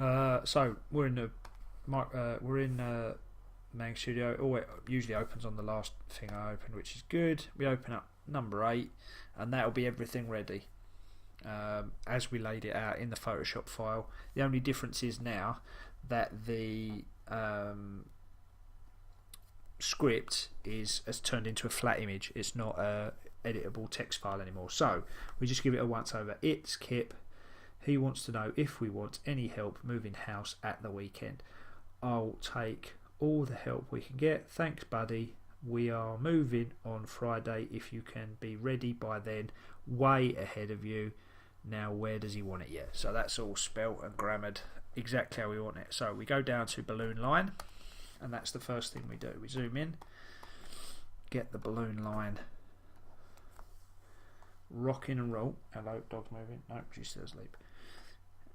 So we're in the Mang Studio. It usually opens on the last thing I open, which is good. We open up number 8, and that'll be everything ready as we laid it out in the Photoshop file. The only difference is now that the script has turned into a flat image. It's not a editable text file anymore. So we just give it a once over. It's Kip. He wants to know if we want any help moving house at the weekend. I'll take all the help we can get. Thanks, buddy. We are moving on Friday. If you can be ready by then, way ahead of you. Now, where does he want it yet? So that's all spelt and grammared exactly how we want it. So we go down to balloon line, and that's the first thing we do. We zoom in, get the balloon line rocking and roll. Hello, dog's moving. Nope, she's still asleep.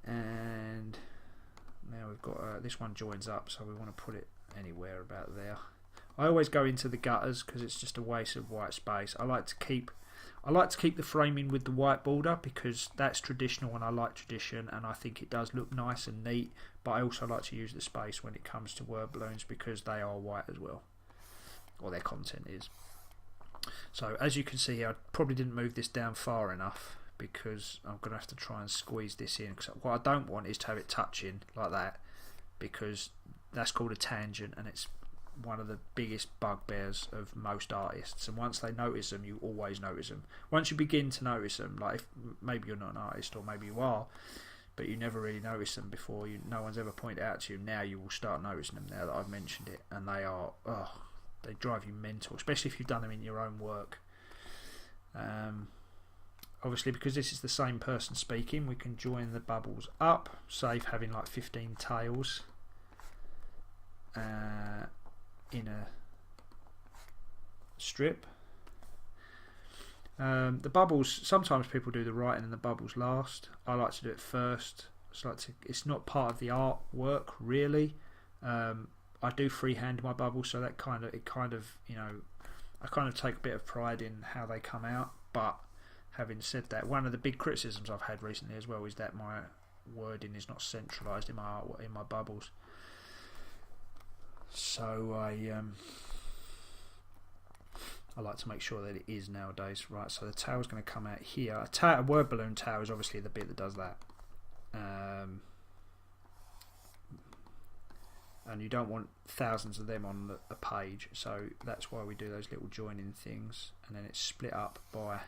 And now we've got this one joins up, so we want to put it anywhere about there. I always go into the gutters because it's just a waste of white space. I like to keep the framing with the white border because that's traditional and I like tradition, and I think it does look nice and neat, but I also like to use the space when it comes to word balloons because they are white as well, or their content is. So as you can see here, I probably didn't move this down far enough because I'm going to have to try and squeeze this in, because what I don't want is to have it touching like that, because that's called a tangent and it's one of the biggest bugbears of most artists, and once they notice them, you always notice them. Once you begin to notice them, like if maybe you're not an artist or maybe you are, but you never really noticed them before, no one's ever pointed out to you, now you will start noticing them now that I've mentioned it, and they drive you mental, especially if you've done them in your own work. Obviously, because this is the same person speaking, we can join the bubbles up, save having like 15 tails in a strip. The bubbles, sometimes people do the writing and the bubbles last. I like to do it first. It's not part of the artwork really. I do freehand my bubbles, so that I kind of take a bit of pride in how they come out. But having said that, one of the big criticisms I've had recently as well is that my wording is not centralised in my bubbles. So I like to make sure that it is nowadays. Right, so the tail is going to come out here. A word balloon tail is obviously the bit that does that. And you don't want thousands of them on a page, so that's why we do those little joining things, and then it's split up by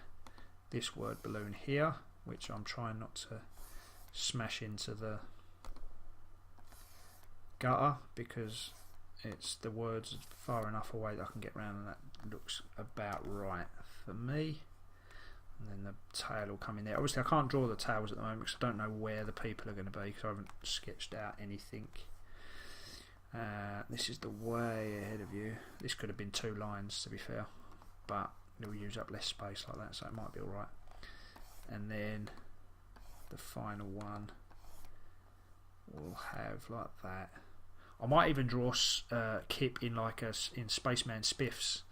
this word balloon here, which I'm trying not to smash into the gutter because it's the words far enough away that I can get around, and that looks about right for me. And then the tail will come in there. Obviously I can't draw the tails at the moment because I don't know where the people are going to be because I haven't sketched out anything. This is the way ahead of you. This could have been 2 lines to be fair, but it'll use up less space like that, so it might be alright. And then the final one will have like that. I might even draw Kip in in Spaceman Spiff's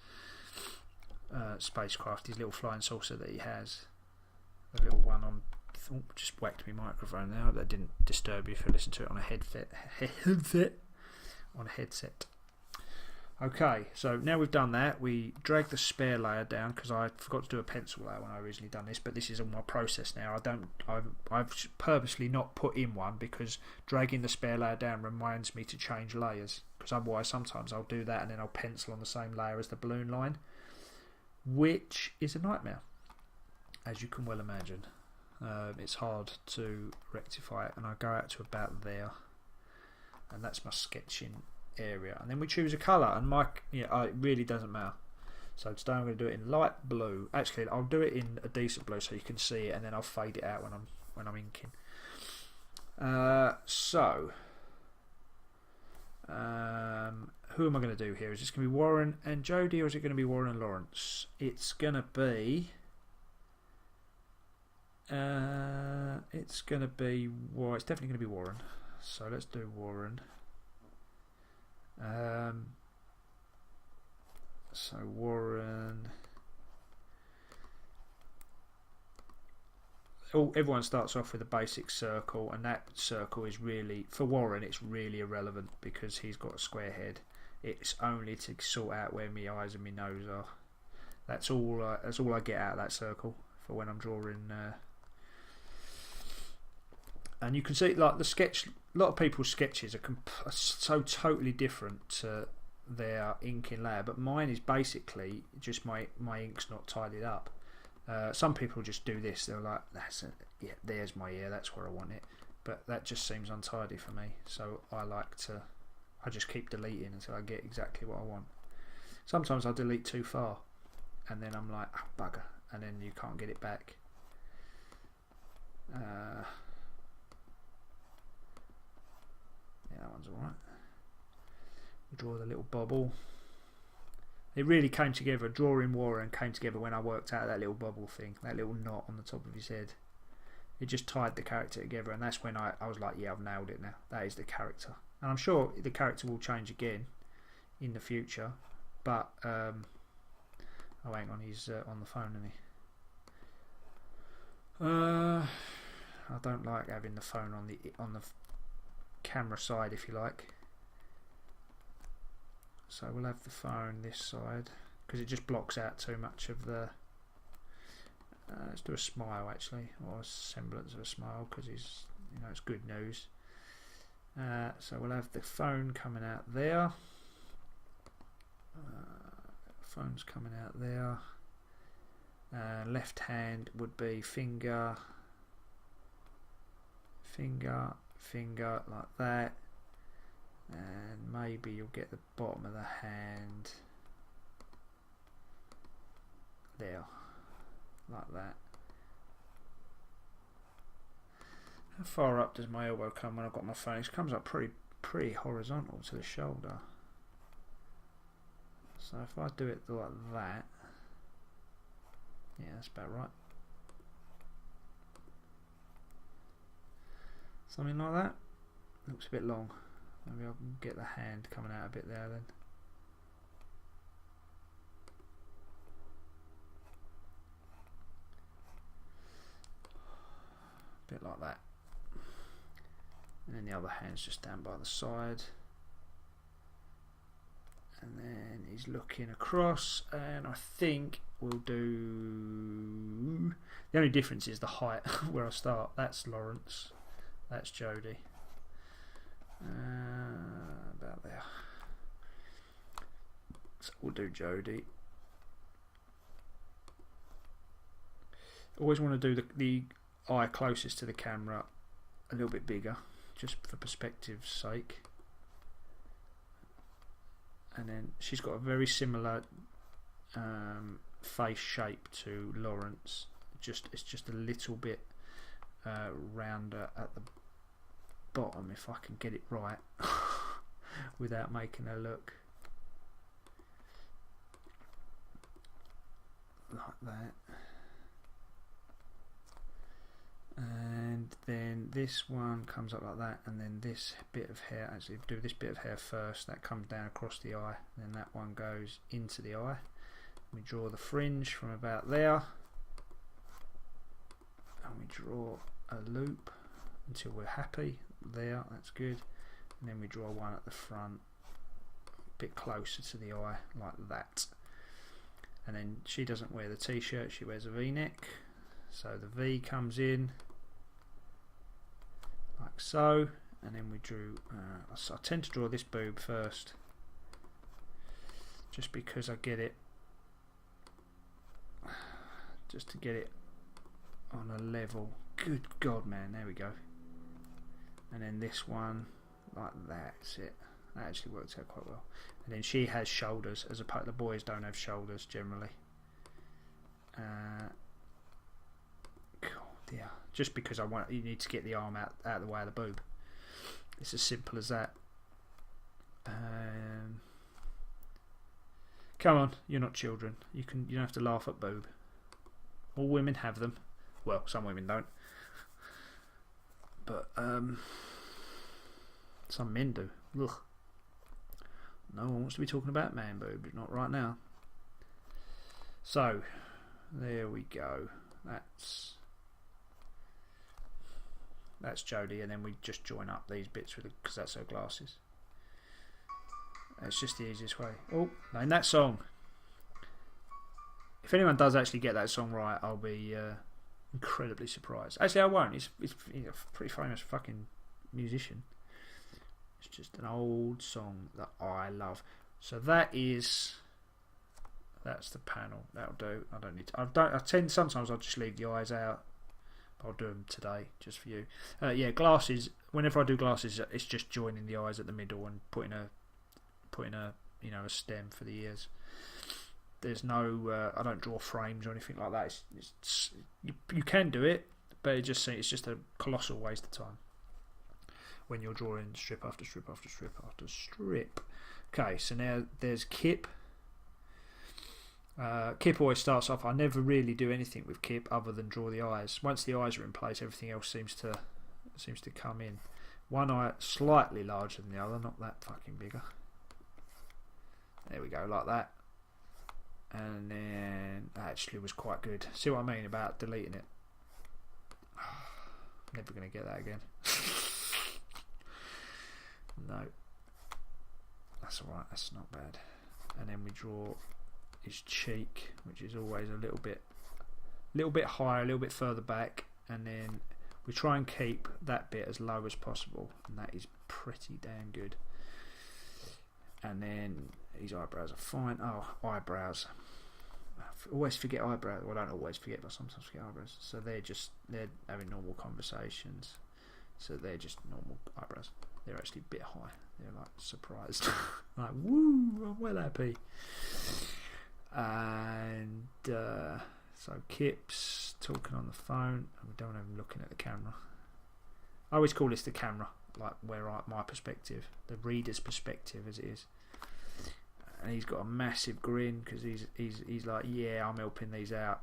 spacecraft, his little flying saucer that he has. The little one on. Oh, just whacked my microphone there. I hope that didn't disturb you if you listen to it on a headset. Okay, so now we've done that, we drag the spare layer down because I forgot to do a pencil layer when I originally done this, but this is on my process now. I've purposely not put in one because dragging the spare layer down reminds me to change layers, because otherwise sometimes I'll do that and then I'll pencil on the same layer as the balloon line, which is a nightmare, as you can well imagine. It's hard to rectify it, and I go out to about there, and that's my sketching area, and then we choose a colour, and it really doesn't matter. So today I'm going to do it in light blue. Actually, I'll do it in a decent blue so you can see it, and then I'll fade it out when I'm inking. Who am I going to do here? Is this going to be Warren and Jodie, or is it going to be Warren and Lawrence? It's going to be it's definitely going to be Warren. So let's do Warren. So Warren, everyone starts off with a basic circle, and that circle is really, for Warren, it's really irrelevant because he's got a square head. It's only to sort out where my eyes and my nose are. That's all I get out of that circle for when I'm drawing. And you can see, like, the sketch, a lot of people's sketches are so totally different to their ink in layer, but mine is basically just my ink's not tidied up. Some people just do this, they're like, yeah, there's my ear, that's where I want it, but that just seems untidy for me, so I just keep deleting until I get exactly what I want. Sometimes I delete too far and then I'm like, oh, bugger, and then you can't get it back. Yeah, that one's alright. We draw the little bubble. It really came together, drawing Warren came together when I worked out that little bubble thing, that little knot on the top of his head. It just tied the character together, and that's when I was like, yeah, I've nailed it now. That is the character. And I'm sure the character will change again in the future, but oh, hang on, he's on the phone, isn't he? I don't like having the phone on the camera side, if you like. So we'll have the phone this side because it just blocks out too much of the. Let's do a smile actually, or a semblance of a smile, because he's, it's good news. So we'll have the phone coming out there. Phone's coming out there. Left hand would be finger, like that. And maybe you'll get the bottom of the hand there, like that. How far up does my elbow come when I've got my phone? It comes up pretty horizontal to the shoulder. So if I do it like that, yeah, that's about right. Something like that. Looks a bit long. Maybe I can get the hand coming out a bit there then. A bit like that. And then the other hand's just down by the side. And then he's looking across, and I think we'll do... The only difference is the height where I start. That's Lawrence. That's Jodie. About there. So we'll do Jodie. Always want to do the eye closest to the camera a little bit bigger, just for perspective's sake. And then she's got a very similar face shape to Lawrence. It's just a little bit rounder at the bottom, if I can get it right without making her look like that. And then this one comes up like that, and then this bit of hair, actually do this bit of hair first, that comes down across the eye, then that one goes into the eye. We draw the fringe from about there, and we draw a loop until we're happy. There, that's good. And then we draw one at the front, a bit closer to the eye, like that. And then she doesn't wear the t-shirt, she wears a v-neck, so the V comes in like so. And then we drew I tend to draw this boob first, just because I get it, just to get it on a level. Good God, man, there we go. And then this one like that. That's it. That actually works out quite well. And then she has shoulders, as opposed to the boys don't have shoulders generally. God, yeah. Just because you need to get the arm out of the way of the boob. It's as simple as that. Come on, you're not children. You don't have to laugh at boob. All women have them. Well, some women don't. But some men do. Ugh. No one wants to be talking about man boobs, not right now. So there we go. That's That's Jodie, and then we just join up these bits with because that's her glasses. It's just the easiest way. Oh, and that song. If anyone does actually get that song right, I'll be incredibly surprised. Actually, I won't. He's a pretty famous fucking musician. It's just an old song that I love. So that's the panel. That'll do. I don't need to. I tend sometimes I'll just leave the eyes out. I'll do them today just for you. Yeah, glasses. Whenever I do glasses, it's just joining the eyes at the middle and putting a a stem for the ears. There's no. I don't draw frames or anything like that. You can do it, but it's just a colossal waste of time when you're drawing strip after strip after strip after strip. Okay, so now there's Kip. Kip always starts off. I never really do anything with Kip other than draw the eyes. Once the eyes are in place, everything else seems to come in. One eye slightly larger than the other, not that fucking bigger. There we go, like that. And then that actually was quite good. See what I mean about deleting it? Never going to get that again. No, that's alright. That's not bad. And then we draw his cheek, which is always a little bit higher, a little bit further back, and then we try and keep that bit as low as possible, and that is pretty damn good. And then his eyebrows are fine. Oh, eyebrows. I always forget eyebrows. Well, I don't always forget, but sometimes forget eyebrows. So they're having normal conversations. So they're just normal eyebrows. They're actually a bit high. They're like surprised. Like, woo, I'm well happy. And so Kip's talking on the phone, and we don't have him looking at the camera. I always call this the camera, like my perspective, the reader's perspective as it is. And he's got a massive grin because he's like, yeah, I'm helping these out.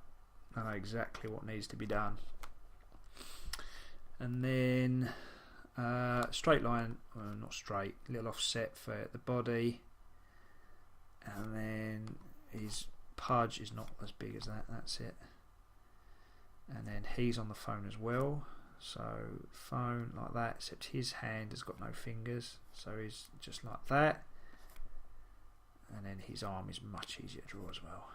I know exactly what needs to be done. And then straight line, well, not straight, little offset for the body, and then his pudge is not as big as that. That's it. And then he's on the phone as well. So phone like that, except his hand has got no fingers, so he's just like that. And then his arm is much easier to draw as well.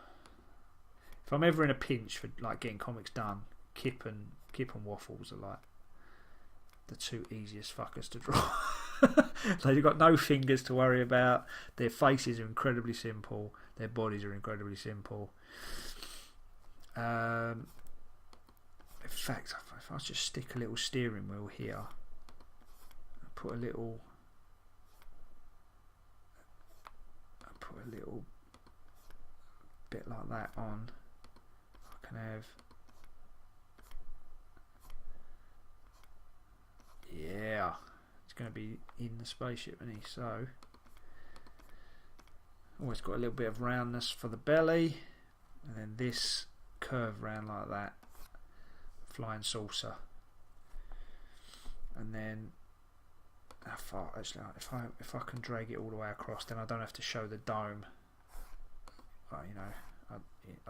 If I'm ever in a pinch for like getting comics done, Kip and Waffles are like the two easiest fuckers to draw. They've got no fingers to worry about. Their faces are incredibly simple. Their bodies are incredibly simple. In fact, if I just stick a little steering wheel here, put a little bit like that on, I can have, yeah, it's going to be in the spaceship, isn't he? So always got a little bit of roundness for the belly, and then this curve round like that, flying saucer. And then if I can drag it all the way across, then I don't have to show the dome. I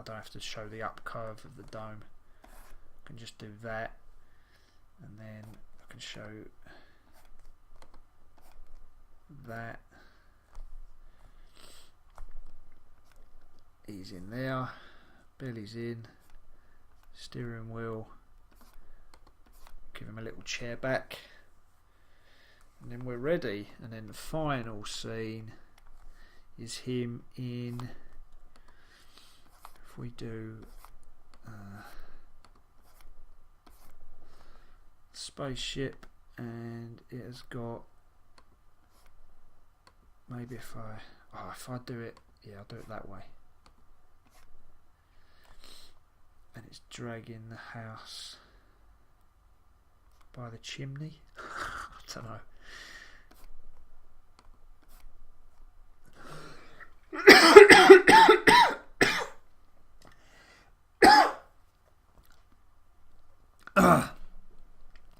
don't have to show the up curve of the dome. I can just do that, and then I can show that. He's in there, belly's in, steering wheel, give him a little chair back, and then we're ready. And then the final scene is him in, if we do spaceship, and it has got, maybe if I do it, yeah, I'll do it that way. And it's dragging the house by the chimney. I don't know.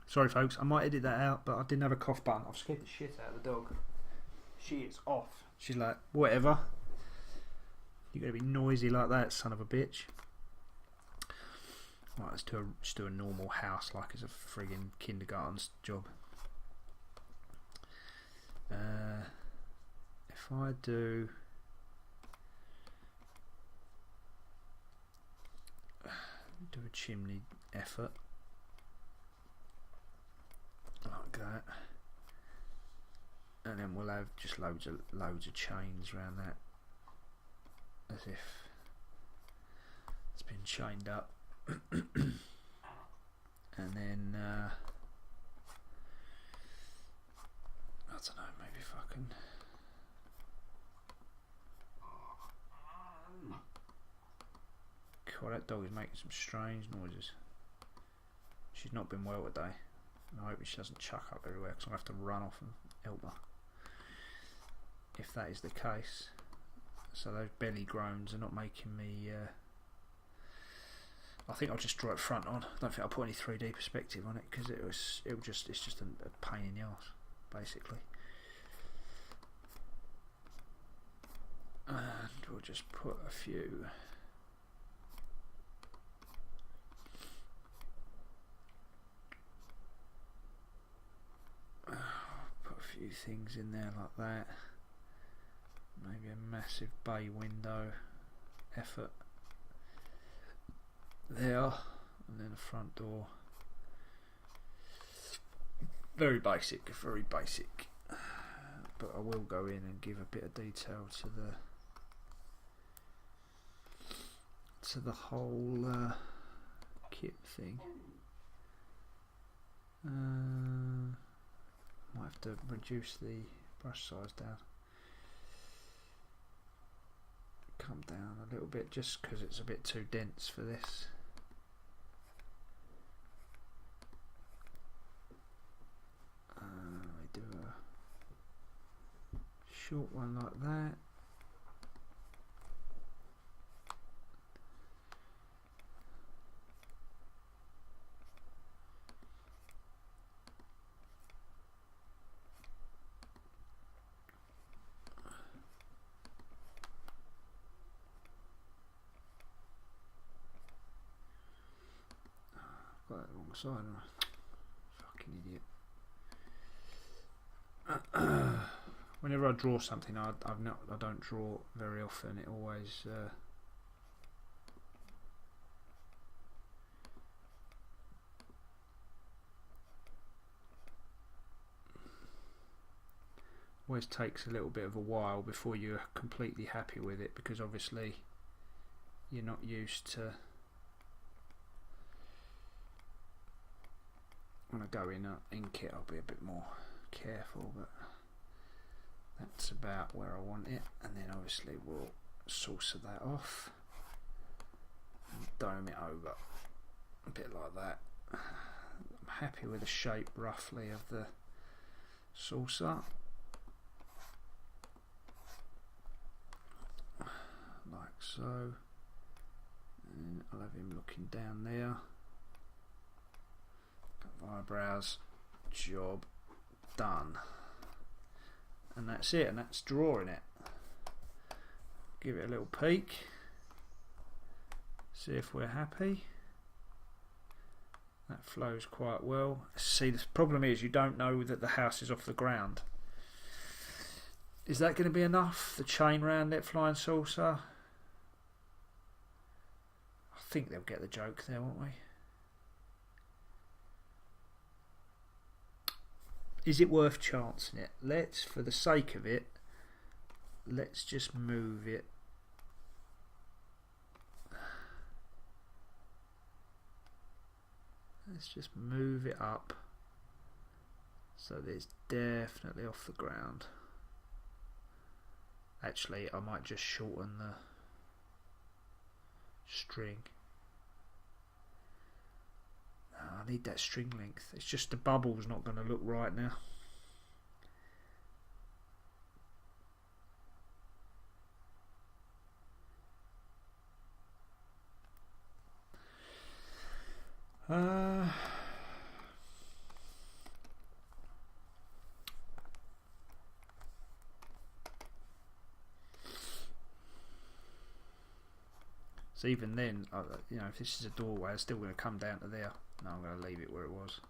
Sorry folks, I might edit that out, but I didn't have a cough button. I've scared the shit out of the dog. She is off. She's like, whatever. You're going to be noisy like that, son of a bitch. Right, let's do a normal house like it's a friggin' kindergarten's job. If I do a chimney effort like that, and then we'll have just loads of chains around that, as if it's been chained up. And then I don't know, maybe if I can God, that dog is making some strange noises. She's not been well today, and I hope she doesn't chuck up everywhere, because I'm going to have to run off and help her if that is the case. So those belly groans are not making me I think I'll just draw it front on. I don't think I'll put any 3D perspective on it, because it's just a pain in the arse, basically. And we'll just put a few things in there like that. Maybe a massive bay window effort there, and then a front door. Very basic, but I will go in and give a bit of detail to the whole kit thing. Might have to reduce the brush size down, come down a little bit, just because it's a bit too dense for this. I do a short one like that. Got that wrong side, am I? Fucking idiot. Whenever I draw something, I don't draw very often. It always takes a little bit of a while before you're completely happy with it, because obviously you're not used to. When I go in ink it, I'll be a bit more careful, but that's about where I want it. And then obviously we'll saucer that off and dome it over a bit like that. I'm happy with the shape roughly of the saucer, like so, and I'll have him looking down there. Eyebrows, job done, and that's it, and that's drawing it. Give it a little peek, see if we're happy. That flows quite well. See, the problem is you don't know that the house is off the ground. Is that going to be enough? The chain round it, flying saucer? I think they'll get the joke there, won't we? Is it worth chancing it? Let's, for the sake of it, let's just move it. Let's just move it up so that it's definitely off the ground. Actually, I might just shorten the string. I need that string length. It's just the bubble's not going to look right now. So even then, you know, if this is a doorway, it's still going to come down to there. No, I'm going to leave it where it was.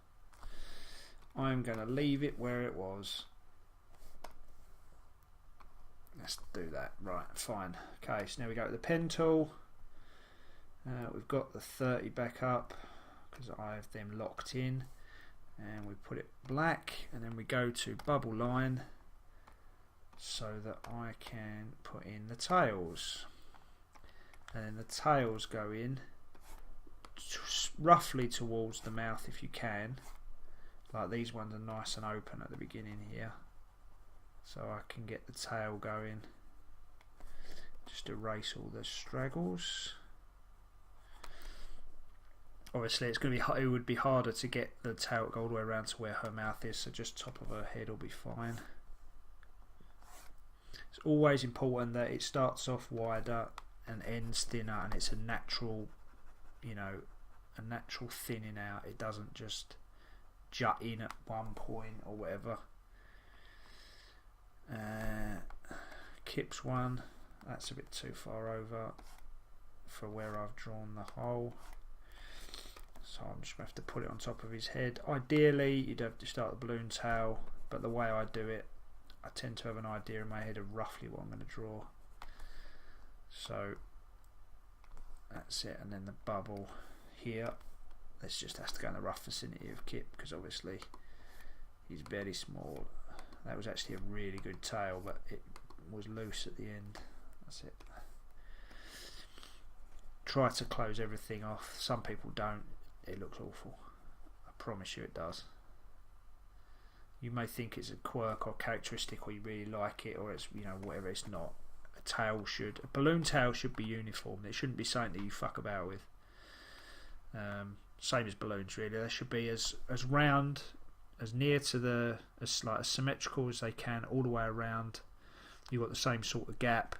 I'm going to leave it where it was. Let's do that. Right, fine. Okay, so now we go to the pen tool. We've got the 30 back up because I have them locked in. And we put it black, and then we go to bubble line so that I can put in the tails. And then the tails go in roughly towards the mouth if you can. Like these ones are nice and open at the beginning here. So I can get the tail going. Just erase all the straggles. Obviously it's going to be, it would be harder to get the tail to go all the way around to where her mouth is, so just top of her head will be fine. It's always important that it starts off wider and ends thinner, and it's a natural, you know, a natural thinning out. It doesn't just jut in at one point or whatever. Kip's one, that's a bit too far over for where I've drawn the hole. So I'm just going to have to put it on top of his head. Ideally, you'd have to start the balloon tail, but the way I do it, I tend to have an idea in my head of roughly what I'm going to draw. So that's it, and then the bubble here. This just has to go in the rough vicinity of Kip because obviously he's very small. That was actually a really good tail, but it was loose at the end. That's it. Try to close everything off. Some people don't. It looks awful. I promise you it does. You may think it's a quirk or characteristic, or you really like it, or it's, you know, whatever. It's not. A balloon tail should be uniform. It shouldn't be something that you fuck about with. Same as balloons, really. They should be as round, as near to the, as like as symmetrical as they can, all the way around. You've got the same sort of gap.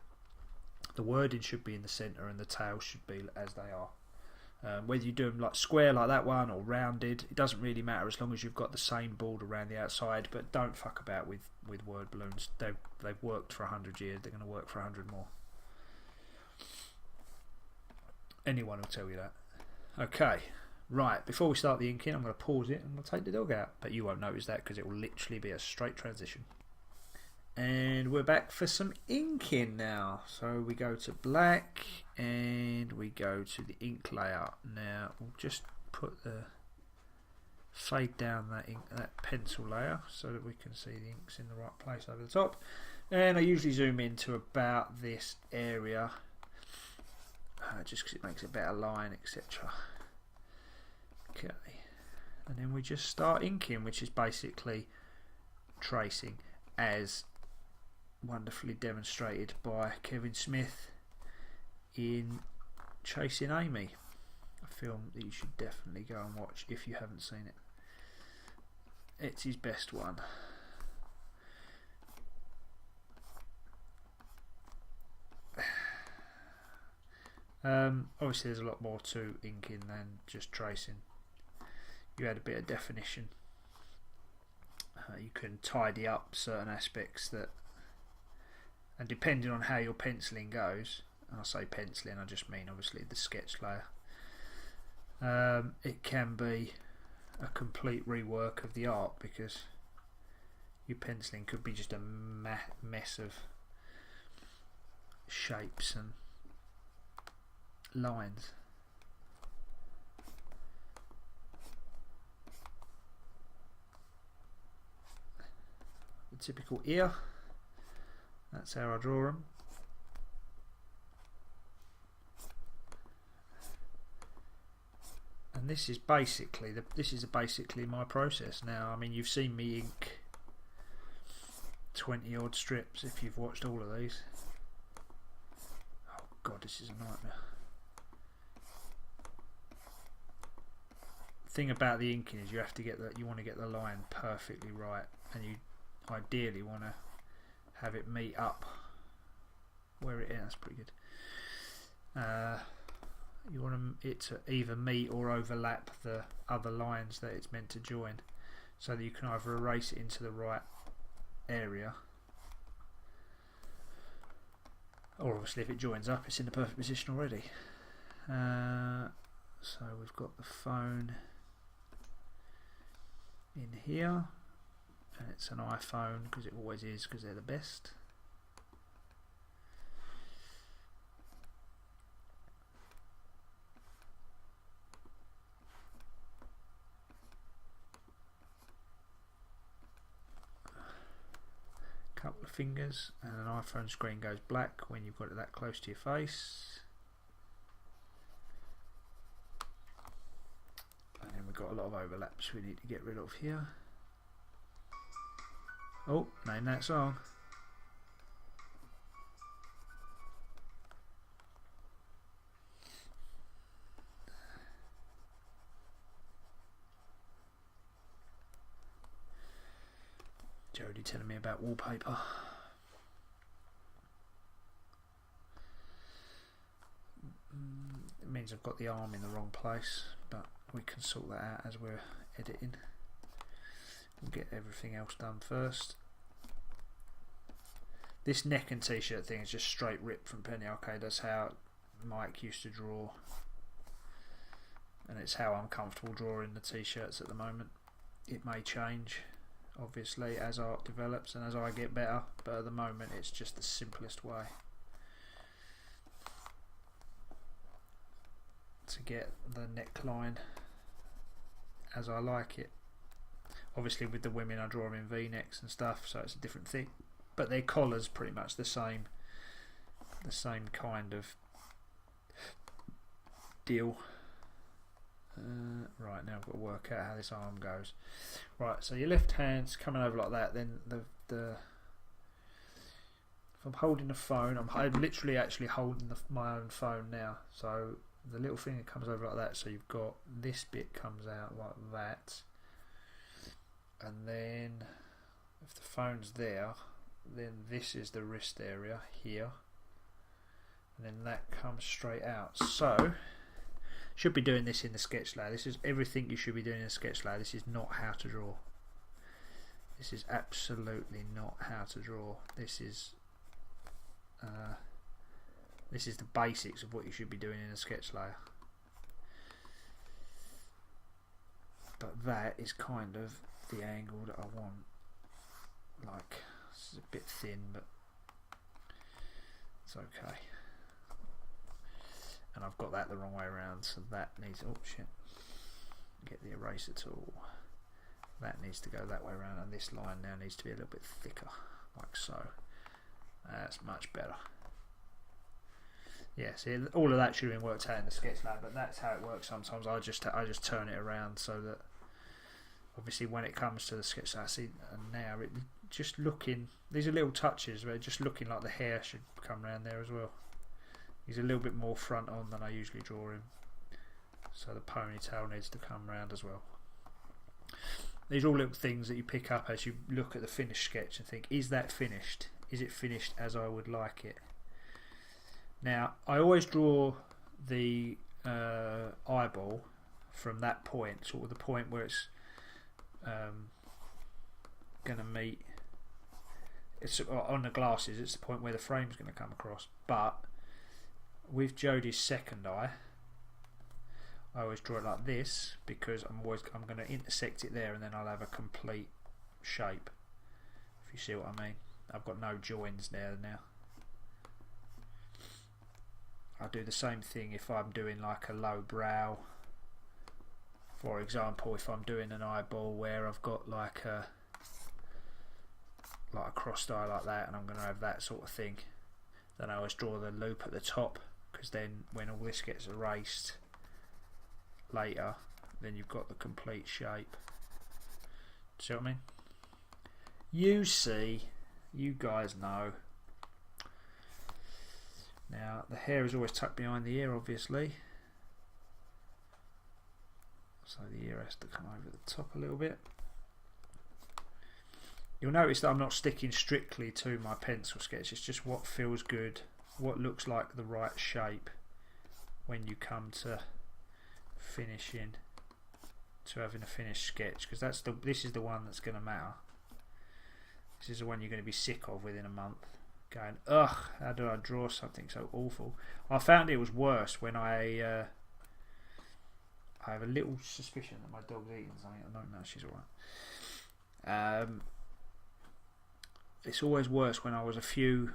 The wording should be in the centre, and the tail should be as they are. Whether you do them like square like that one or rounded, it doesn't really matter as long as you've got the same border around the outside. But don't fuck about with word balloons. They've worked for 100 years. They're going to work for 100 more. Anyone will tell you that. Okay, right. Before we start the inking, I'm going to pause it and we'll take the dog out. But you won't notice that because it will literally be a straight transition. And we're back for some inking now. So we go to black and we go to the ink layer. Now we'll just put the fade down that pencil layer so that we can see the ink's in the right place over the top. And I usually zoom in to about this area, just because it makes a better line, etc. Okay, and then we just start inking, which is basically tracing, as wonderfully demonstrated by Kevin Smith in Chasing Amy, a film that you should definitely go and watch if you haven't seen it. It's his best one. Obviously there's a lot more to inking than just tracing. You add a bit of definition. You can tidy up certain aspects that, and depending on how your penciling goes, and I say penciling, I just mean obviously the sketch layer, it can be a complete rework of the art, because your penciling could be just a mess of shapes and lines. The typical ear, that's how I draw them. And this is basically my process now. I mean, you've seen me ink 20 odd strips if you've watched all of these. Oh god, this is a nightmare. The thing about the inking is you have to get you want to get the line perfectly right, and you ideally want to have it meet up where it is. That's pretty good. You want it to either meet or overlap the other lines that it's meant to join, so that you can either erase it into the right area, or obviously if it joins up it's in the perfect position already. So we've got the phone in here, and it's an iPhone because it always is, because they're the best. Couple of fingers, and an iPhone screen goes black when you've got it that close to your face. And then we've got a lot of overlaps we need to get rid of here. Oh, name that song. Jodie telling me about wallpaper. It means I've got the arm in the wrong place, but we can sort that out as we're editing. We'll get everything else done first. This neck and t-shirt thing is just straight ripped from Penny Arcade. That's how Mike used to draw, and it's how I'm comfortable drawing the t-shirts at the moment. It may change obviously as art develops and as I get better, but at the moment it's just the simplest way to get the neckline as I like it. Obviously with the women I draw them in V-necks and stuff, so it's a different thing, but their collar's pretty much the same kind of deal. Right, now I've got to work out how this arm goes. Right, so your left hand's coming over like that, then if I'm holding the phone, I'm literally actually holding my own phone now, so the little finger comes over like that, so you've got this bit comes out like that, and then if the phone's there, then this is the wrist area here, and then that comes straight out. So should be doing this in the sketch layer. This is everything you should be doing in a sketch layer. This is not how to draw. This is absolutely not how to draw. This is the basics of what you should be doing in a sketch layer. But that is kind of the angle that I want. Like, this is a bit thin, but it's okay. And I've got that the wrong way around, so that needs, oh shit, get the eraser tool, that needs to go that way around, and this line now needs to be a little bit thicker, like so. That's much better. Yeah, see, all of that should have been worked out in the sketch lab, but that's how it works sometimes. I just turn it around so that obviously when it comes to the sketch lab, see, and now it just looking, these are little touches where just looking like the hair should come around there as well. He's a little bit more front on than I usually draw him, so the ponytail needs to come round as well. These are all little things that you pick up as you look at the finished sketch and think, is that finished? Is it finished as I would like it? Now, I always draw the eyeball from that point, sort of the point where it's going to meet, it's on the glasses, it's the point where the frame's going to come across. But with Jodie's second eye, I always draw it like this because I'm going to intersect it there, and then I'll have a complete shape, if you see what I mean. I've got no joins there now. I do the same thing if I'm doing like a low brow, for example. If I'm doing an eyeball where I've got like a crossed eye like that, and I'm going to have that sort of thing, then I always draw the loop at the top, because then when all this gets erased later, then you've got the complete shape. See what I mean? You see, you guys know. Now the hair is always tucked behind the ear, obviously, so the ear has to come over the top a little bit. You'll notice that I'm not sticking strictly to my pencil sketch, it's just what feels good, what looks like the right shape when you come to finishing, to having a finished sketch, because this is the one that's going to matter. This is the one you're going to be sick of within a month. going, ugh, how do I draw something so awful? I found it was worse when I have a little suspicion that my dog's eating something. I don't know, she's alright. It's always worse when I was a few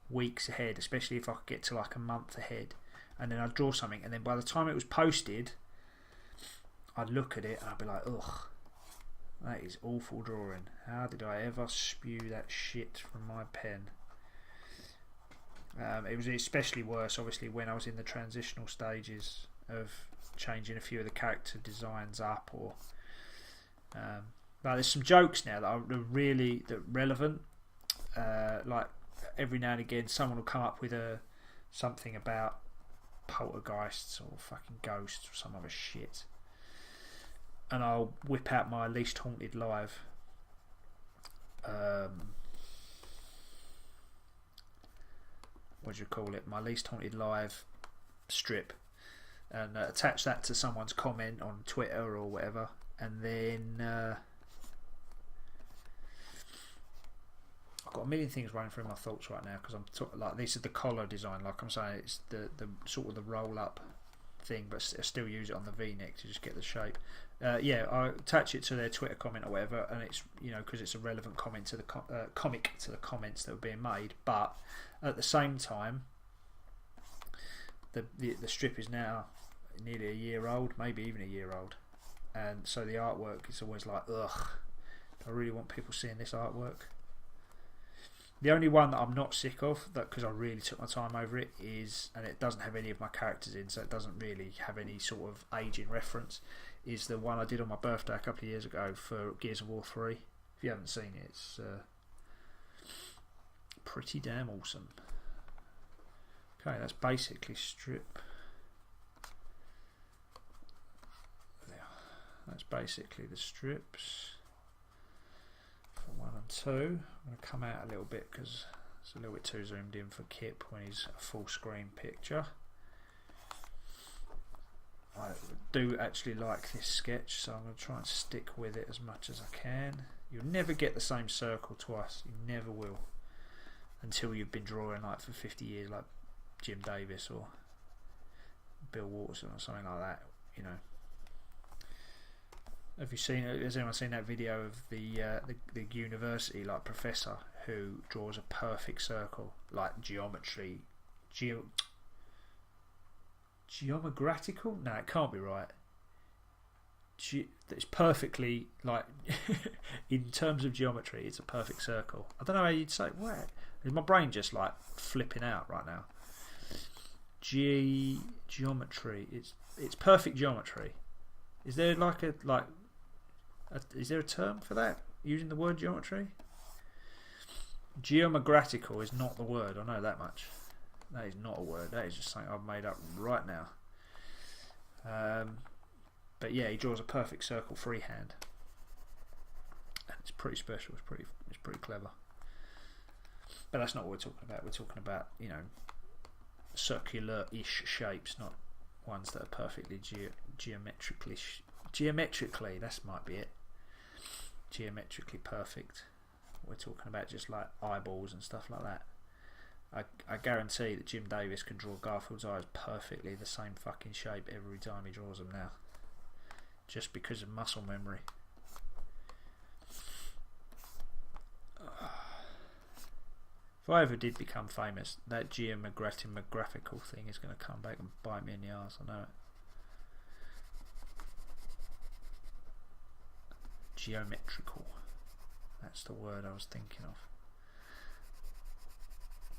weeks ahead, especially if I could get to like a month ahead, and then I'd draw something, and then by the time it was posted, I'd look at it and I'd be like, ugh, that is awful drawing. How did I ever spew that shit from my pen? It was especially worse, obviously, when I was in the transitional stages of changing a few of the character designs up, or there's some jokes now that are really relevant. Like every now and again, someone will come up with something about poltergeists or fucking ghosts or some other shit, and I'll whip out my least haunted live. What do you call it? My least haunted live strip, and attach that to someone's comment on Twitter or whatever, and then I've got a million things running through my thoughts right now, because I'm like, this is the collar design, like I'm saying, it's the sort of the roll up thing, but I still use it on the V-neck to just get the shape. Yeah, I attach it to their Twitter comment or whatever, and it's, you know, because it's a relevant comment to the comic to the comments that were being made. But at the same time, the strip is now nearly a year old, maybe even a year old, and so the artwork is always like, ugh, do I really want people seeing this artwork? The only one that I'm not sick of, that because I really took my time over it, is, and it doesn't have any of my characters in, so it doesn't really have any sort of aging reference, is the one I did on my birthday a couple of years ago for Gears of War 3. If you haven't seen it, it's pretty damn awesome. Okay, that's basically strip. That's basically the strips. 1 and 2. I'm going to come out a little bit because it's a little bit too zoomed in for Kip when he's a full screen picture. I do actually like this sketch, so I'm going to try and stick with it as much as I can. You'll never get the same circle twice, you never will, until you've been drawing like for 50 years, like Jim Davis or Bill Watterson or something like that, you know. Has anyone seen that video of the university like professor who draws a perfect circle, like geometrically? No, it can't be right. It's perfectly, like, in terms of geometry, it's a perfect circle. I don't know how you'd say what. Is my brain just like flipping out right now? Geometry. It's perfect geometry. Is there is there a term for that, using the word geometry? Geomagratical is not the word, I know that much. That is not a word, that is just something I've made up right now. But yeah, he draws a perfect circle freehand, and it's pretty special. It's pretty clever. But that's not what we're talking about. We're talking about, you know, circular-ish shapes, not ones that are perfectly geometrically. That might be it. Geometrically perfect. We're talking about just like eyeballs and stuff like that. I guarantee that Jim Davis can draw Garfield's eyes perfectly the same fucking shape every time he draws them now, just because of muscle memory. If I ever did become famous, that geographical thing is going to come back and bite me in the arse, I know it. Geometrical. That's the word I was thinking of.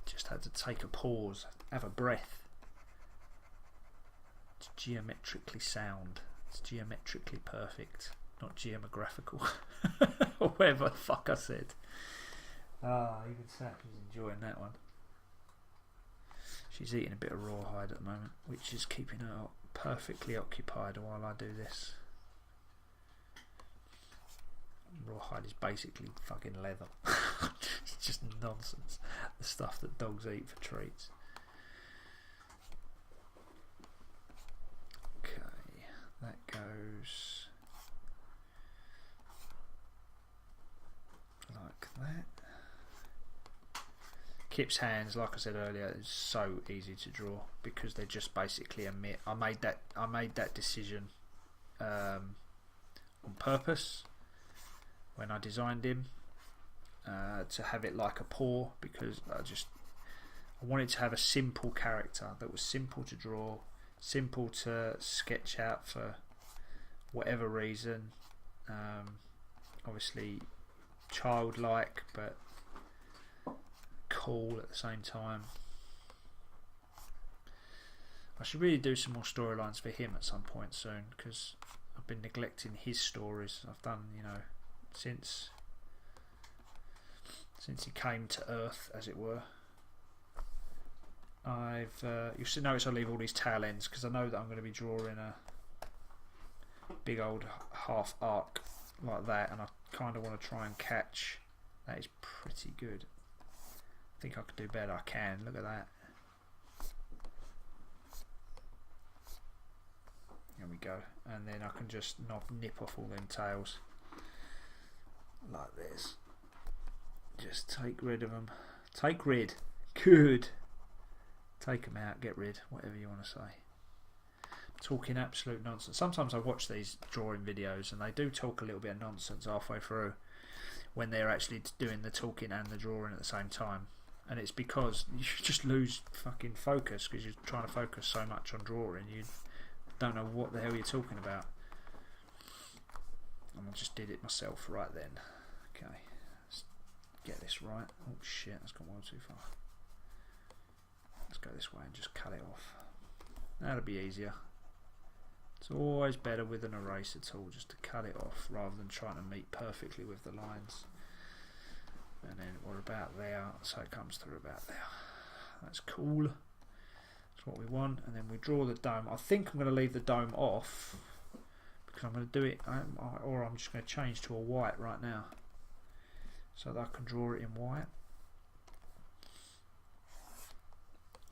Just had to take a pause, have a breath. It's geometrically sound. It's geometrically perfect, not geographical. Or whatever the fuck I said. Even Sappy's enjoying that one. She's eating a bit of rawhide at the moment, which is keeping her perfectly occupied while I do this. Rawhide is basically fucking leather. It's just nonsense. The stuff that dogs eat for treats. Okay, that goes like that. Kip's hands, like I said earlier, is so easy to draw because they're just basically a mitt. I made that decision on purpose when I designed him to have it like a paw, because I wanted to have a simple character that was simple to draw, simple to sketch out for whatever reason. Obviously childlike but cool at the same time. I should really do some more storylines for him at some point soon, because I've been neglecting his stories. I've done, you know, since he came to Earth, as it were. You should notice I leave all these tail ends because I know that I'm going to be drawing a big old half arc like that, and I kind of want to try and catch. That is pretty good. I think I could do better. I can. Look at that. There we go. And then I can just nip off all them tails like this. Just take rid of them. Take rid. Good. Take them out. Get rid. Whatever you want to say. Talking absolute nonsense. Sometimes I watch these drawing videos and they do talk a little bit of nonsense halfway through when they're actually doing the talking and the drawing at the same time. And it's because you just lose fucking focus because you're trying to focus so much on drawing you don't know what the hell you're talking about. And I just did it myself right then. Okay, let's get this right. Oh shit, that's gone one too far. Let's go this way and just cut it off. That'll be easier. It's always better with an eraser tool just to cut it off rather than trying to meet perfectly with the lines. And then we're about there, so it comes through about there. That's cool. That's what we want. And then we draw the dome. I think I'm going to leave the dome off because I'm going to do it, or I'm just going to change to a white right now so that I can draw it in white.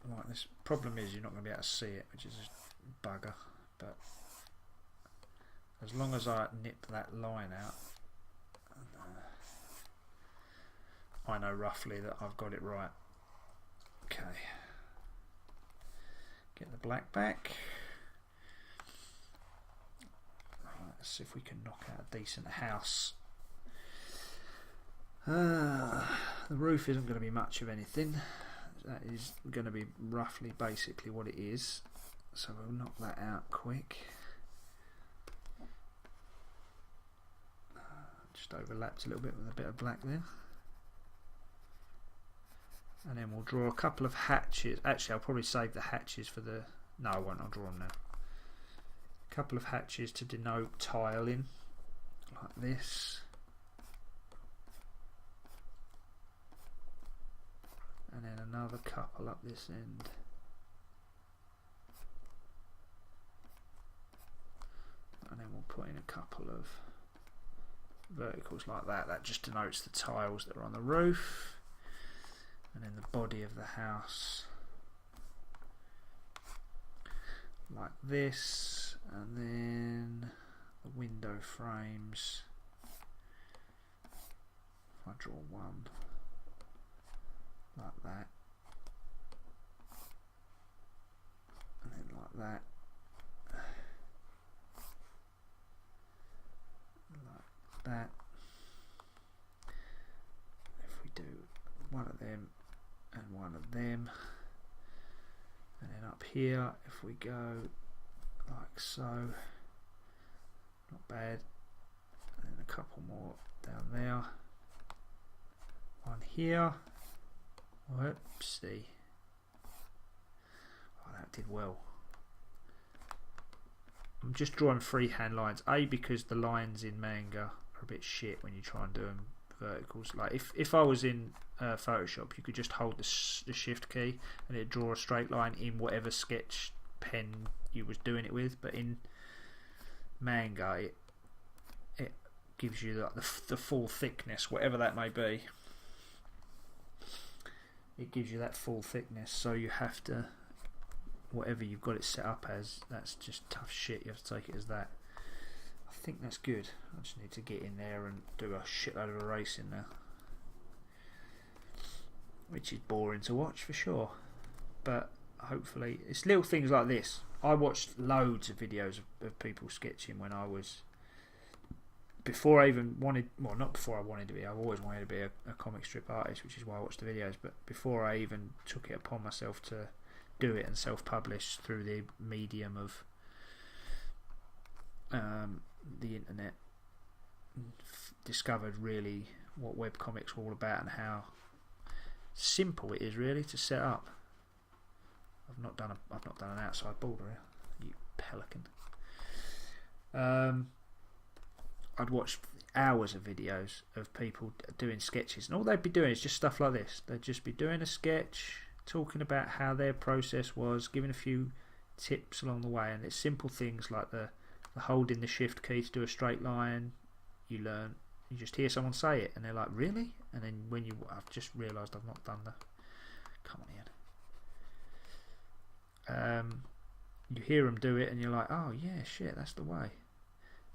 Right, this problem is you're not going to be able to see it, which is a bugger. But as long as I nip that line out, I know roughly that I've got it right. Okay. Get the black back. Right, let's see if we can knock out a decent house. The roof isn't going to be much of anything. That is going to be roughly basically what it is. So we'll knock that out quick. Just overlaps a little bit with a bit of black there. And then we'll draw a couple of hatches. Actually, I'll probably save the hatches for the... No, I won't. I'll draw them now. A couple of hatches to denote tiling, like this. And then another couple up this end. And then we'll put in a couple of verticals like that. That just denotes the tiles that are on the roof. And then the body of the house like this, and then the window frames. If I draw one like that, and then like that, like that. If we do one of them and one of them, and then up here if we go like so, not bad, and then a couple more down there, one here. Whoopsie. Oh, that did well. I'm just drawing freehand lines, because the lines in manga are a bit shit when you try and do them verticals. Like if I was in Photoshop, you could just hold the shift key and it'd draw a straight line in whatever sketch pen you was doing it with, but in manga it gives you like the full thickness, whatever that may be. It gives you that full thickness, so you have to, whatever you've got it set up as, that's just tough shit, you have to take it as that. I think that's good. I just need to get in there and do a shitload of erasing now. which is boring to watch for sure. But hopefully, it's little things like this. I watched loads of videos of people sketching when I was, before I even wanted, well, not before I wanted to be, I've always wanted to be a comic strip artist, which is why I watched the videos, but before I even took it upon myself to do it and self-publish through the medium of the internet, discovered really what webcomics were all about and how simple it is really to set up. I've not done an outside border here, you pelican. I'd watch hours of videos of people doing sketches, and all they'd be doing is just stuff like this. They'd just be doing a sketch, talking about how their process was, giving a few tips along the way, and it's simple things like the holding the shift key to do a straight line. You just hear someone say it, and they're like, really? And then I've just realised I've not done the, come on Ian. You hear them do it, and you're like, oh yeah, shit, that's the way.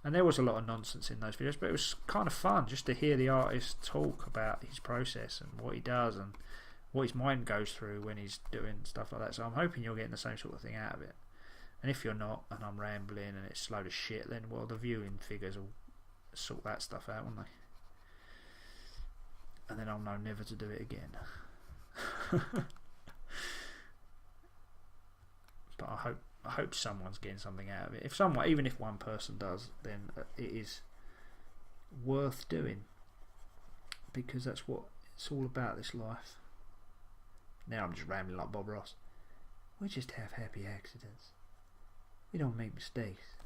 And there was a lot of nonsense in those videos, but it was kind of fun just to hear the artist talk about his process and what he does and what his mind goes through when he's doing stuff like that. So I'm hoping you're getting the same sort of thing out of it. And if you're not, and I'm rambling and it's a load of shit, then well, the viewing figures will sort that stuff out, won't they? And then I'll know never to do it again. But I hope someone's getting something out of it. Even if one person does, then it is worth doing, because that's what it's all about, this life. Now I'm just rambling like Bob Ross. We just have happy accidents. We don't make mistakes.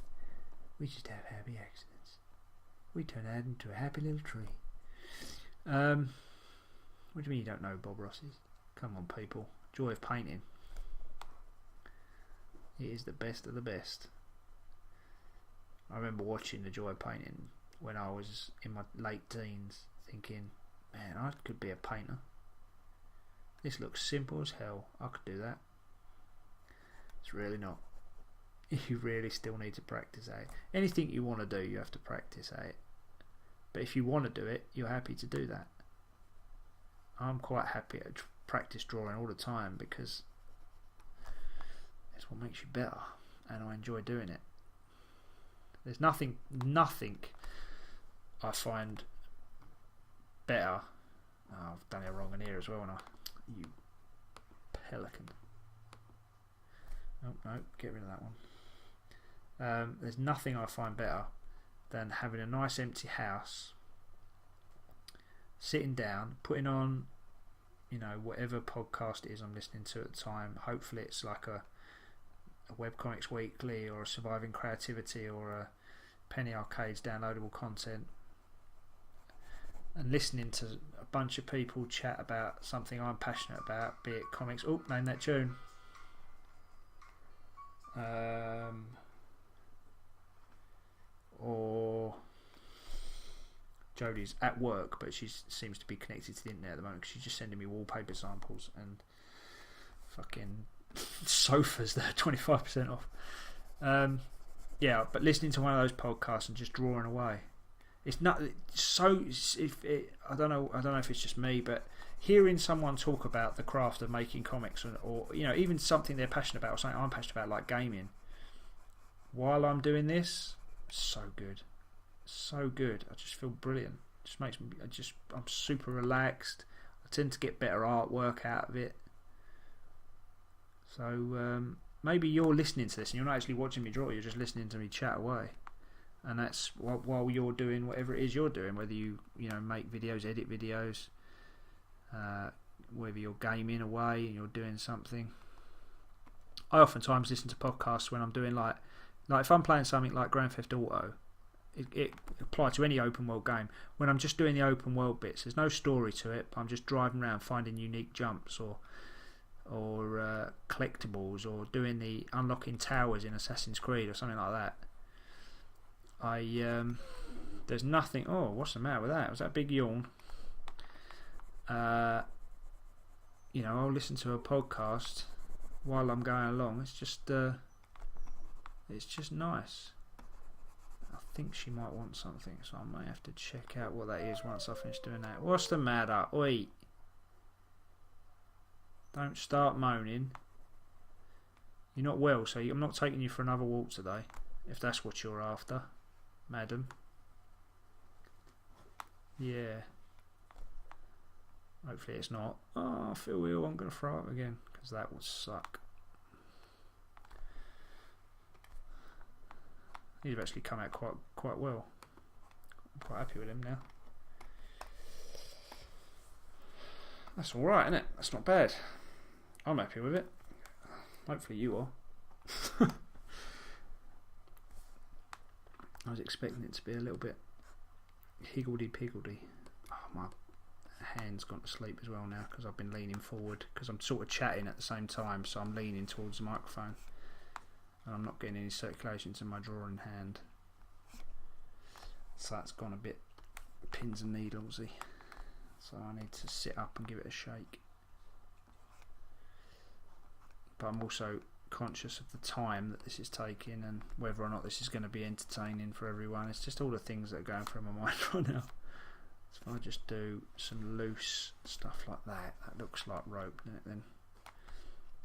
We just have happy accidents. We turn out into a happy little tree. What do you mean you don't know who Bob Ross is? Come on, people. Joy of painting. It is the best of the best. I remember watching The Joy of Painting when I was in my late teens, thinking, man, I could be a painter. This looks simple as hell. I could do that. It's really not. You really still need to practice at it. Anything you want to do, you have to practice at it. But if you want to do it, you're happy to do that. I'm quite happy to practice drawing all the time, because it's what makes you better, and I enjoy doing it. There's nothing I find better. Oh, I've done it wrong in here as well, and you pelican. Oh no, get rid of that one. There's nothing I find better than having a nice empty house, sitting down, putting on, whatever podcast it is I'm listening to at the time. Hopefully it's like a Webcomics Weekly or a Surviving Creativity or a Penny Arcade's downloadable content, and listening to a bunch of people chat about something I'm passionate about, be it comics. Oh, name that tune. Or Jodie's at work, but she seems to be connected to the internet at the moment, because she's just sending me wallpaper samples and fucking sofas that are 25% off. Yeah, but listening to one of those podcasts and just drawing away, it's not so. I don't know if it's just me, but hearing someone talk about the craft of making comics, or even something they're passionate about, or something I'm passionate about, like gaming, while I'm doing this, so good. I just feel brilliant. It just makes me. I'm super relaxed. I tend to get better artwork out of it. So maybe you're listening to this and you're not actually watching me draw. You're just listening to me chat away, and that's while you're doing whatever it is you're doing. Whether you make videos, edit videos, whether you're gaming away and you're doing something. I oftentimes listen to podcasts when I'm doing like if I'm playing something like Grand Theft Auto. It applies to any open world game. When I'm just doing the open world bits, there's no story to it. I'm just driving around finding unique jumps or collectibles, or doing the unlocking towers in Assassin's Creed or something like that. There's nothing. Oh, what's the matter with that? Was that a big yawn? I'll listen to a podcast while I'm going along. It's just nice. I think she might want something, so I may have to check out what that is once I finish doing that. What's the matter? Oi! Don't start moaning. You're not well, so I'm not taking you for another walk today, if that's what you're after, madam. Yeah. Hopefully it's not. Oh, I feel ill. I'm going to throw up again, because that would suck. He's actually come out quite well. I'm quite happy with him now. That's alright, isn't it? That's not bad. I'm happy with it. Hopefully you are. I was expecting it to be a little bit higgledy-piggledy. Oh, my hand's gone to sleep as well now because I've been leaning forward because I'm sort of chatting at the same time, so I'm leaning towards the microphone and I'm not getting any circulation to my drawing hand. So that's gone a bit pins and needlesy. So I need to sit up and give it a shake. But I'm also conscious of the time that this is taking and whether or not this is going to be entertaining for everyone. It's just all the things that are going through my mind right now. So if I just do some loose stuff like that, that looks like rope, doesn't it then?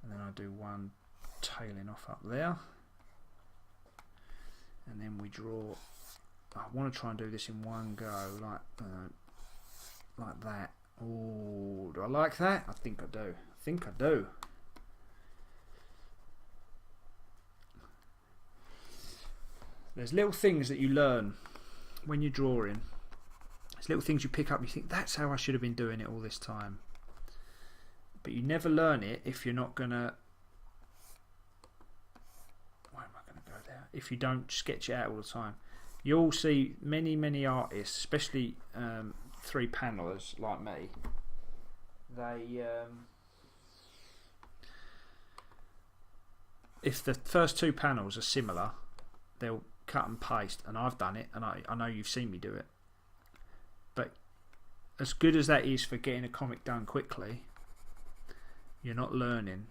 And then I do one tailing off up there. And then we draw. I want to try and do this in one go, like that. Oh, do I like that? I think I do. I think I do. There's little things that you learn when you're drawing. There's little things you pick up and you think, that's how I should have been doing it all this time. But you never learn it if you're not going to... Why am I going to go there? If you don't sketch it out all the time. You'll see many artists, especially 3-panelers like me, they... if the first 2 panels are similar, they'll cut and paste, and I've done it, and I know you've seen me do it. But as good as that is for getting a comic done quickly, you're not learning.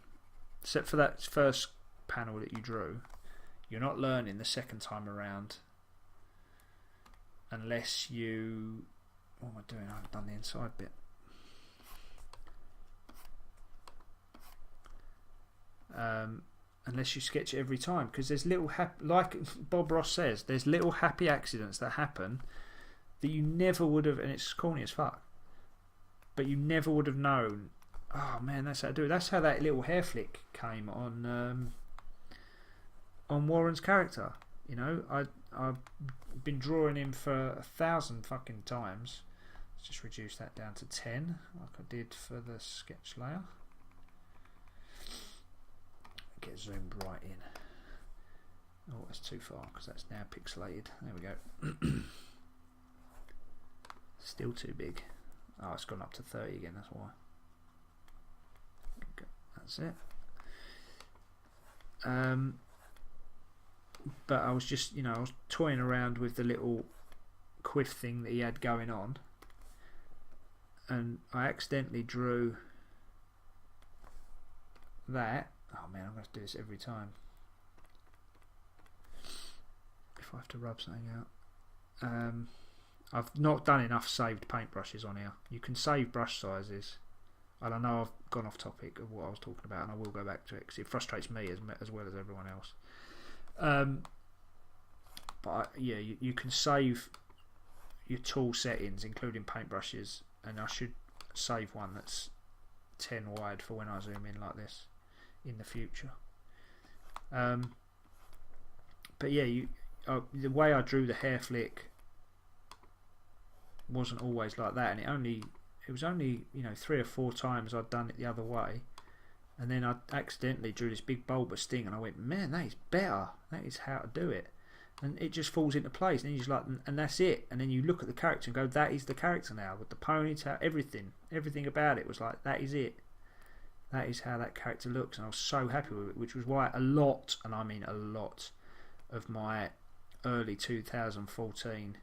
Except for that first panel that you drew, you're not learning the second time around unless you... What am I doing? I haven't done the inside bit. Unless you sketch it every time, because there's little like Bob Ross says, there's little happy accidents that happen that you never would have, and it's corny as fuck, but you never would have known. Oh man, that's how I do it. That's how that little hair flick came on Warren's character. You know, I've been drawing him for 1,000 fucking times. Let's just reduce that down to 10, like I did for the sketch layer. Get zoomed right in. Oh, that's too far because that's now pixelated. There we go. Still too big. Oh, it's gone up to 30 again, that's why. Okay, that's it. But I was just, you know, I was toying around with the little quiff thing that he had going on, and I accidentally drew that. Oh man, I'm going to have to do this every time if I have to rub something out. I've not done enough saved paintbrushes on here. You can save brush sizes, and I know I've gone off topic of what I was talking about, and I will go back to it because it frustrates me as well as everyone else. But yeah, you can save your tool settings, including paintbrushes, and I should save one that's 10 wide for when I zoom in like this in the future. But yeah, the way I drew the hair flick wasn't always like that, and it was only, you know, 3 or 4 times I'd done it the other way, and then I accidentally drew this big bulbous sting, and I went, man, that is better. That is how to do it, and it just falls into place. And you're just like, and that's it. And then you look at the character and go, that is the character now, with the ponytail, everything about it was like, that is it. That is how that character looks, and I was so happy with it, which was why a lot, and I mean a lot, of my early 2014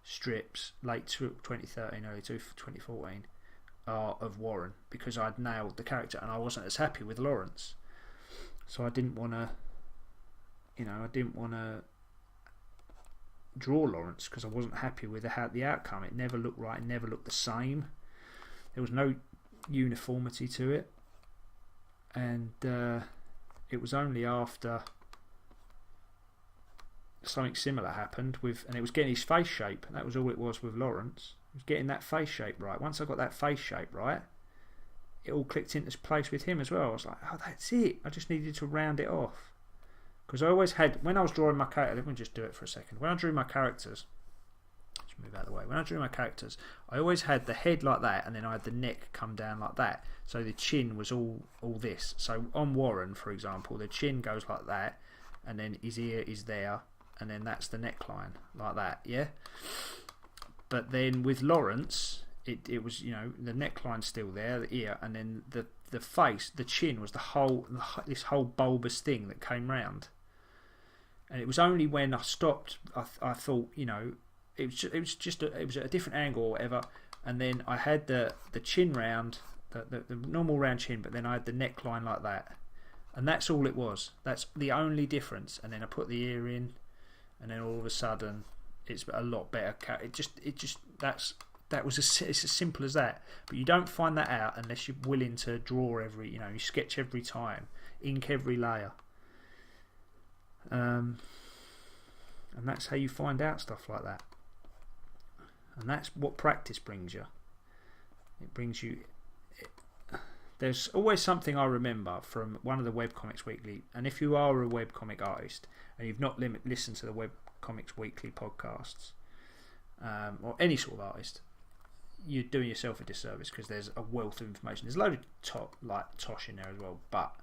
strips, late 2013, early 2014, are of Warren, because I'd nailed the character and I wasn't as happy with Lawrence. So I didn't want to, you know, draw Lawrence because I wasn't happy with the outcome. It never looked right, it never looked the same. There was no uniformity to it. and it was only after something similar happened and it was getting his face shape. That was all it was with Lawrence. It was getting that face shape right. Once I got that face shape right, it all clicked into place with him as well. I was like, oh, that's it. I just needed to round it off. Because I always had, when I was drawing my character, let me just do it for a second. When I drew my characters, let's move out of the way. When I drew my characters, I always had the head like that, and then I had the neck come down like that. So the chin was all this. So on Warren, for example, the chin goes like that, and then his ear is there, and then that's the neckline, like that, yeah? But then with Lawrence, it was, you know, the neckline's still there, the ear, and then the face, the chin was this whole bulbous thing that came round. And it was only when I stopped, I thought, you know, it was at a different angle or whatever, and then I had the chin round, the normal round chin, but then I had the neckline like that, and that's all it was. That's the only difference. And then I put the ear in, and then all of a sudden it's a lot better. It's as simple as that. But you don't find that out unless you're willing to draw you sketch every time, ink every layer. And that's how you find out stuff like that. And that's what practice brings you. It brings you. There's always something I remember from one of the Webcomics Weekly, and if you are a webcomic artist and you've not listened to the Webcomics Weekly podcasts, or any sort of artist, you're doing yourself a disservice, because there's a wealth of information. There's a load of tosh in there as well, but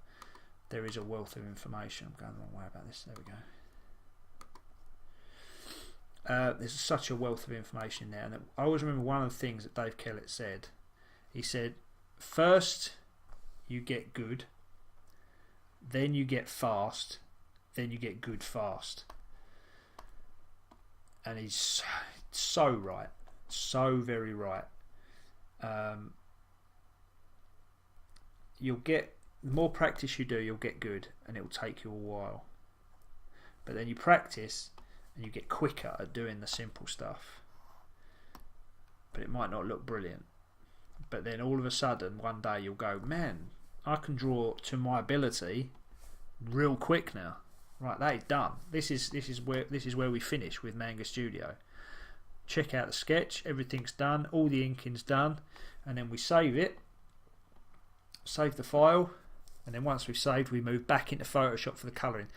there is a wealth of information. I'm going the wrong way about this. There we go. There's such a wealth of information in there, and I always remember one of the things that Dave Kellett said. He said, first you get good, then you get fast, then you get good fast. And he's so right, so very right. You'll get, the more practice you do, you'll get good, and it will take you a while. But then you practice and you get quicker at doing the simple stuff, but it might not look brilliant. But then all of a sudden one day you'll go, man, I can draw to my ability real quick now. Right, that is done. This is where we finish with Manga Studio. Check out the sketch, everything's done, all the inking's done, and then we save it, save the file, and then once we've saved, we move back into Photoshop for the colouring.